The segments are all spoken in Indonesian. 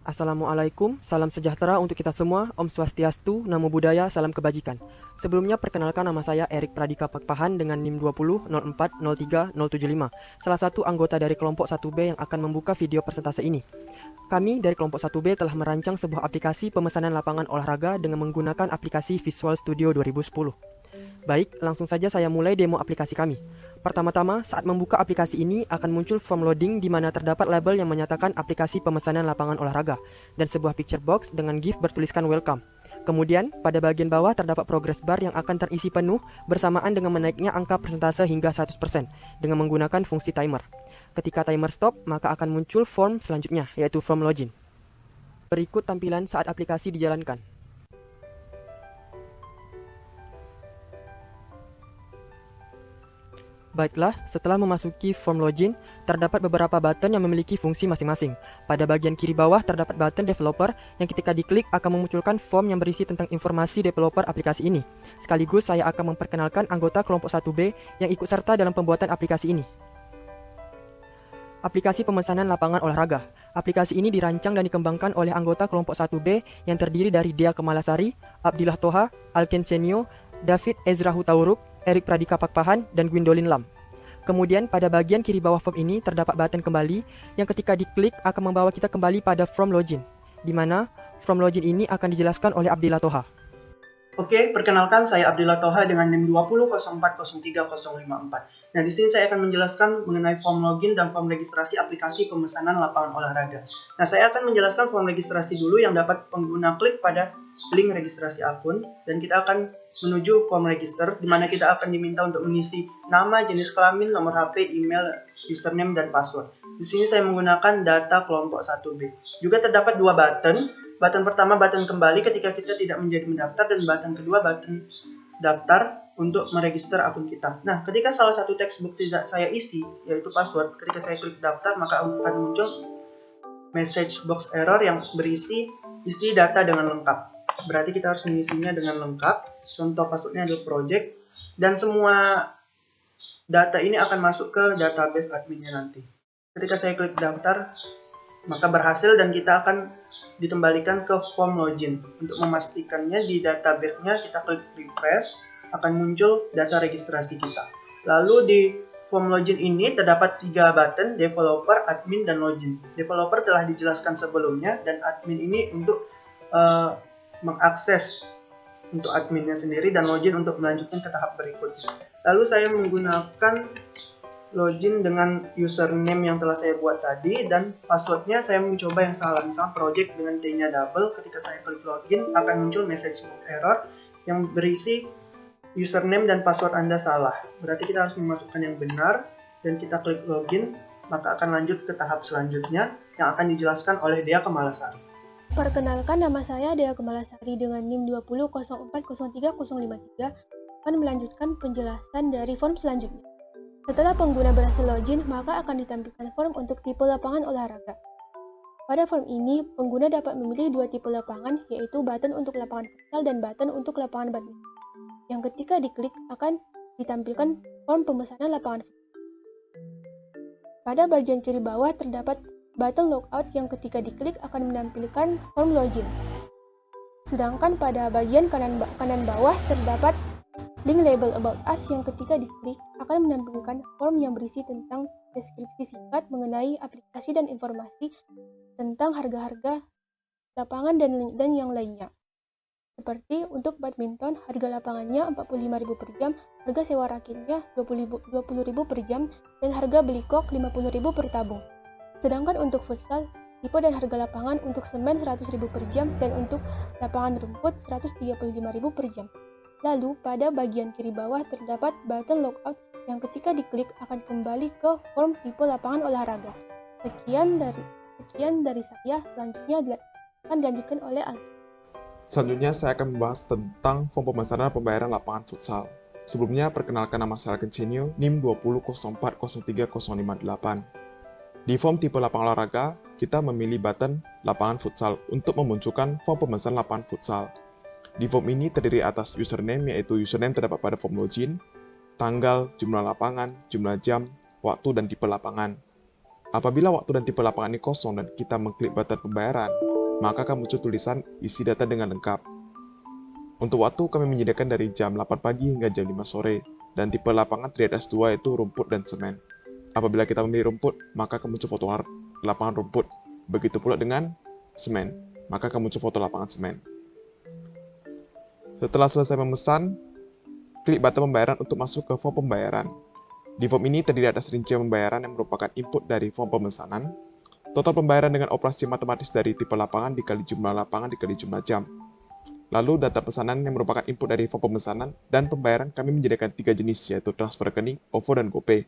Assalamualaikum, salam sejahtera untuk kita semua, Om Swastiastu, Namo Buddhaya, salam kebajikan. Sebelumnya perkenalkan nama saya Erik Pradika Pakpahan dengan NIM 20040375, salah satu anggota dari kelompok 1B yang akan membuka video persentase ini. Kami dari kelompok 1B telah merancang sebuah aplikasi pemesanan lapangan olahraga dengan menggunakan aplikasi Visual Studio 2010. Baik, langsung saja saya mulai demo aplikasi kami. Pertama-tama, saat membuka aplikasi ini akan muncul form loading di mana terdapat label yang menyatakan aplikasi pemesanan lapangan olahraga dan sebuah picture box dengan GIF bertuliskan welcome. Kemudian, pada bagian bawah terdapat progress bar yang akan terisi penuh bersamaan dengan menaiknya angka persentase hingga 100% dengan menggunakan fungsi timer. Ketika timer stop, maka akan muncul form selanjutnya, yaitu form login. Berikut tampilan saat aplikasi dijalankan. Baiklah, setelah memasuki form login, terdapat beberapa button yang memiliki fungsi masing-masing. Pada bagian kiri bawah terdapat button developer yang ketika diklik akan memunculkan form yang berisi tentang informasi developer aplikasi ini. Sekaligus saya akan memperkenalkan anggota kelompok 1B yang ikut serta dalam pembuatan aplikasi ini. Aplikasi pemesanan lapangan olahraga. Aplikasi ini dirancang dan dikembangkan oleh anggota kelompok 1B yang terdiri dari Dea Kemalasari, Abdillah Toha, Alken Cenio, David Ezra Hutauruk, Erik Pradika Pakpahan, dan Gwendolyn Lam. Kemudian pada bagian kiri bawah form ini terdapat button kembali yang ketika diklik akan membawa kita kembali pada form login, di mana form login ini akan dijelaskan oleh Abdillah Toha. Oke, perkenalkan saya Abdillah Toha dengan NIM 2004030054. Nah, di sini saya akan menjelaskan mengenai form login dan form registrasi aplikasi pemesanan lapangan olahraga. Nah, saya akan menjelaskan form registrasi dulu yang dapat pengguna klik pada link registrasi akun, dan kita akan menuju form register, di mana kita akan diminta untuk mengisi nama, jenis kelamin, nomor HP, email, username, dan password. Di sini saya menggunakan data kelompok 1B. Juga terdapat dua button. Button pertama button kembali ketika kita tidak menjadi mendaftar, dan button kedua button daftar untuk meregister akun kita. Nah, ketika salah satu textbook tidak saya isi, yaitu password, ketika saya klik daftar maka akan muncul message box error yang berisi isi data dengan lengkap. Berarti kita harus mengisinya dengan lengkap. Contoh passwordnya adalah project, dan semua data ini akan masuk ke database adminnya nanti. Ketika saya klik daftar, maka berhasil dan kita akan dikembalikan ke form login. Untuk memastikannya di database-nya kita klik refresh, akan muncul data registrasi kita. Lalu di form login ini terdapat tiga button, developer, admin, dan login. Developer telah dijelaskan sebelumnya, dan admin ini untuk mengakses untuk adminnya sendiri, dan login untuk melanjutkan ke tahap berikutnya. Lalu saya menggunakan login dengan username yang telah saya buat tadi, dan passwordnya saya mencoba yang salah, misalnya project dengan T-nya double. Ketika saya klik login akan muncul message error yang berisi username dan password Anda salah. Berarti kita harus memasukkan yang benar, dan kita klik login, maka akan lanjut ke tahap selanjutnya yang akan dijelaskan oleh Dea Kemalasari. Perkenalkan, nama saya Dea Kemalasari dengan NIM 2004030053 akan melanjutkan penjelasan dari form selanjutnya. Setelah pengguna berhasil login, maka akan ditampilkan form untuk tipe lapangan olahraga. Pada form ini, pengguna dapat memilih dua tipe lapangan, yaitu button untuk lapangan futsal dan button untuk lapangan badminton. Yang ketika diklik akan ditampilkan form pemesanan lapangan futsal. Pada bagian kiri bawah terdapat button logout yang ketika diklik akan menampilkan form login. Sedangkan pada bagian kanan bawah terdapat link label About Us yang ketika diklik akan menampilkan form yang berisi tentang deskripsi singkat mengenai aplikasi dan informasi tentang harga-harga lapangan dan yang lainnya. Seperti untuk badminton, harga lapangannya Rp45.000 per jam, harga sewa rakitnya Rp20.000 per jam, dan harga beli kok Rp50.000 per tabung. Sedangkan untuk futsal, tipe dan harga lapangan untuk semen Rp100.000 per jam dan untuk lapangan rumput Rp135.000 per jam. Lalu pada bagian kiri bawah terdapat button logout yang ketika diklik akan kembali ke form tipe lapangan olahraga. Sekian dari saya, selanjutnya akan dilanjutkan oleh Alki. Selanjutnya saya akan membahas tentang form pemesanan pembayaran lapangan futsal. Sebelumnya perkenalkan nama saya Kencenio, NIM 2004030058. Di form tipe lapangan olahraga, kita memilih button lapangan futsal untuk memunculkan form pemesanan lapangan futsal. Di form ini terdiri atas username, yaitu username terdapat pada form login, tanggal, jumlah lapangan, jumlah jam, waktu, dan tipe lapangan. Apabila waktu dan tipe lapangan ini kosong dan kita mengklik button pembayaran, maka akan muncul tulisan isi data dengan lengkap. Untuk waktu, kami menyediakan dari jam 8 pagi hingga jam 5 sore, dan tipe lapangan terdiri atas 2 yaitu rumput dan semen. Apabila kita memilih rumput, maka akan muncul foto lapangan rumput. Begitu pula dengan semen, maka akan muncul foto lapangan semen. Setelah selesai memesan, klik button pembayaran untuk masuk ke form pembayaran. Di form ini terdiri atas rincian pembayaran yang merupakan input dari form pemesanan, total pembayaran dengan operasi matematis dari tipe lapangan dikali jumlah lapangan dikali jumlah jam. Lalu data pesanan yang merupakan input dari form pemesanan dan pembayaran kami menyediakan 3 jenis yaitu transfer rekening, OVO, dan GoPay.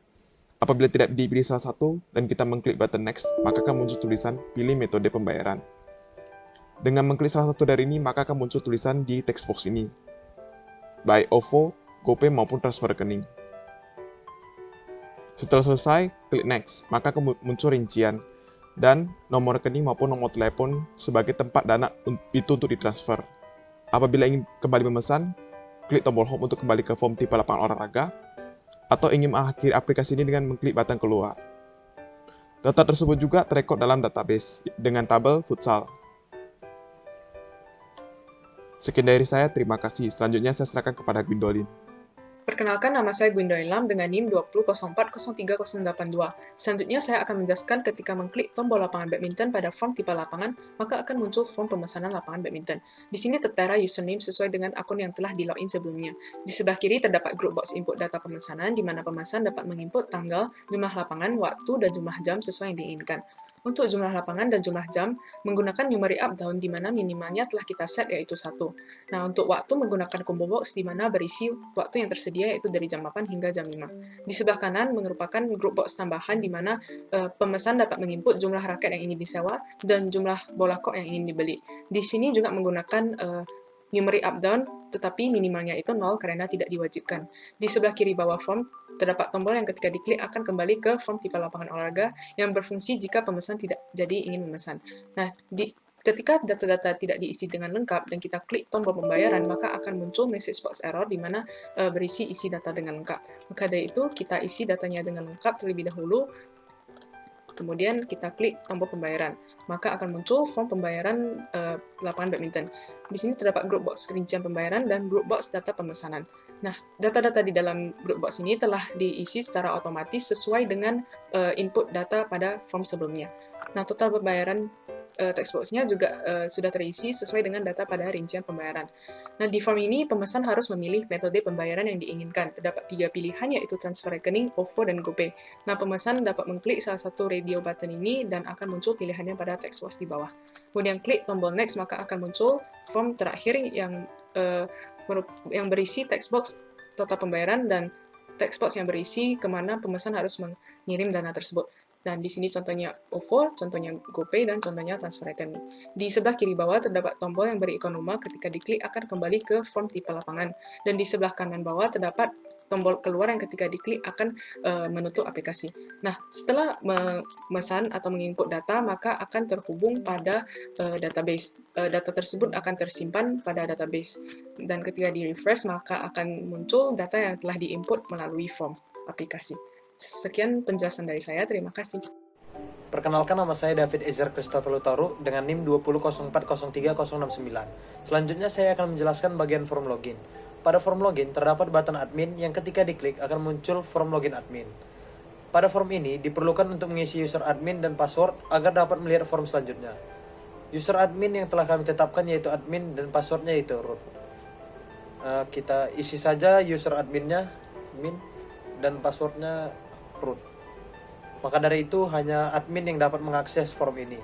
Apabila tidak dipilih salah satu dan kita mengklik button next, maka akan muncul tulisan pilih metode pembayaran. Dengan mengklik salah satu dari ini, maka akan muncul tulisan di text box ini, baik OVO, GoPay maupun transfer rekening. Setelah selesai, klik next, maka akan muncul rincian dan nomor rekening maupun nomor telepon sebagai tempat dana itu untuk ditransfer. Apabila ingin kembali memesan, klik tombol home untuk kembali ke form tipe lapangan olahraga, atau ingin mengakhiri aplikasi ini dengan mengklik button keluar. Data tersebut juga terekod dalam database dengan tabel futsal. Sekian dari saya, terima kasih. Selanjutnya saya serahkan kepada Gwendolyn. Perkenalkan, nama saya Gwendolyn Lam dengan NIM 20040382. Selanjutnya saya akan menjelaskan ketika mengklik tombol lapangan badminton pada form tipe lapangan, maka akan muncul form pemesanan lapangan badminton. Di sini tertera username sesuai dengan akun yang telah di-login sebelumnya. Di sebelah kiri terdapat group box input data pemesanan, di mana pemesan dapat menginput tanggal, jumlah lapangan, waktu, dan jumlah jam sesuai yang diinginkan. Untuk jumlah lapangan dan jumlah jam, menggunakan numeric up-down di mana minimalnya telah kita set yaitu 1. Nah, untuk waktu menggunakan combo box di mana berisi waktu yang tersedia yaitu dari jam 8 hingga jam 5. Di sebelah kanan merupakan group box tambahan di mana pemesan dapat menginput jumlah raket yang ingin disewa dan jumlah bola kok yang ingin dibeli. Di sini juga menggunakan numeric up-down, tetapi minimalnya itu 0 karena tidak diwajibkan. Di sebelah kiri bawah form, terdapat tombol yang ketika diklik akan kembali ke form tipe lapangan olahraga yang berfungsi jika pemesan tidak jadi ingin memesan. Nah, ketika data-data tidak diisi dengan lengkap dan kita klik tombol pembayaran, maka akan muncul message box error di mana berisi isi data dengan lengkap. Maka dari itu, kita isi datanya dengan lengkap terlebih dahulu, kemudian kita klik tombol pembayaran, maka akan muncul form pembayaran lapangan badminton. Di sini terdapat group box rincian pembayaran dan group box data pemesanan. Nah, data-data di dalam group box ini telah diisi secara otomatis sesuai dengan input data pada form sebelumnya. Nah, total pembayaran text box-nya juga sudah terisi sesuai dengan data pada rincian pembayaran. Nah, di form ini pemesan harus memilih metode pembayaran yang diinginkan. Terdapat 3 pilihan yaitu transfer rekening, OVO, dan GoPay. Nah, pemesan dapat mengklik salah satu radio button ini dan akan muncul pilihannya pada text box di bawah. Kemudian klik tombol next, maka akan muncul form terakhir yang berisi text box total pembayaran dan text box yang berisi kemana pemesan harus mengirim dana tersebut. Dan di sini contohnya OVO, contohnya GoPay, dan contohnya transfer rekening. Di sebelah kiri bawah terdapat tombol yang beri ikon rumah, ketika diklik akan kembali ke form tipe lapangan. Dan di sebelah kanan bawah terdapat tombol keluar yang ketika diklik akan menutup aplikasi. Nah, setelah memesan atau menginput data, maka akan terhubung pada database. Data tersebut akan tersimpan pada database. Dan ketika di-refresh, maka akan muncul data yang telah diinput melalui form aplikasi. Sekian penjelasan dari saya, terima kasih. Perkenalkan, nama saya David Ezer Christopher Lutaru dengan NIM 200403069. Selanjutnya saya akan menjelaskan bagian form login. Pada form login terdapat button admin yang ketika diklik akan muncul form login admin. Pada form ini diperlukan untuk mengisi user admin dan password agar dapat melihat form selanjutnya. User admin yang telah kami tetapkan yaitu admin dan passwordnya yaitu root. Kita isi saja user adminnya, admin, dan passwordnya root. Maka dari itu hanya admin yang dapat mengakses form ini.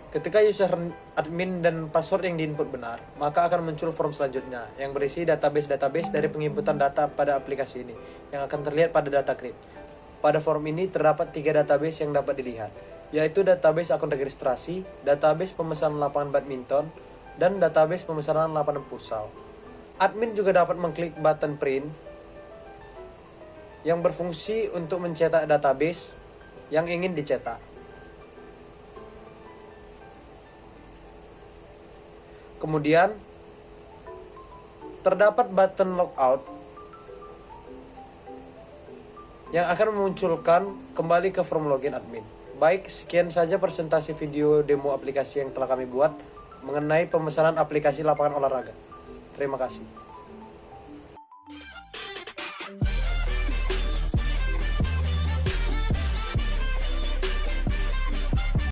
Ketika user admin dan password yang diinput benar, maka akan muncul form selanjutnya yang berisi database-database dari penginputan data pada aplikasi ini yang akan terlihat pada data grid. Pada form ini terdapat 3 database yang dapat dilihat, yaitu database akun registrasi, database pemesanan lapangan badminton, dan database pemesanan lapangan futsal. Admin juga dapat mengklik button print yang berfungsi untuk mencetak database yang ingin dicetak. Kemudian terdapat button logout yang akan memunculkan kembali ke form login admin. Baik, sekian saja presentasi video demo aplikasi yang telah kami buat mengenai pemesanan aplikasi lapangan olahraga. Terima kasih.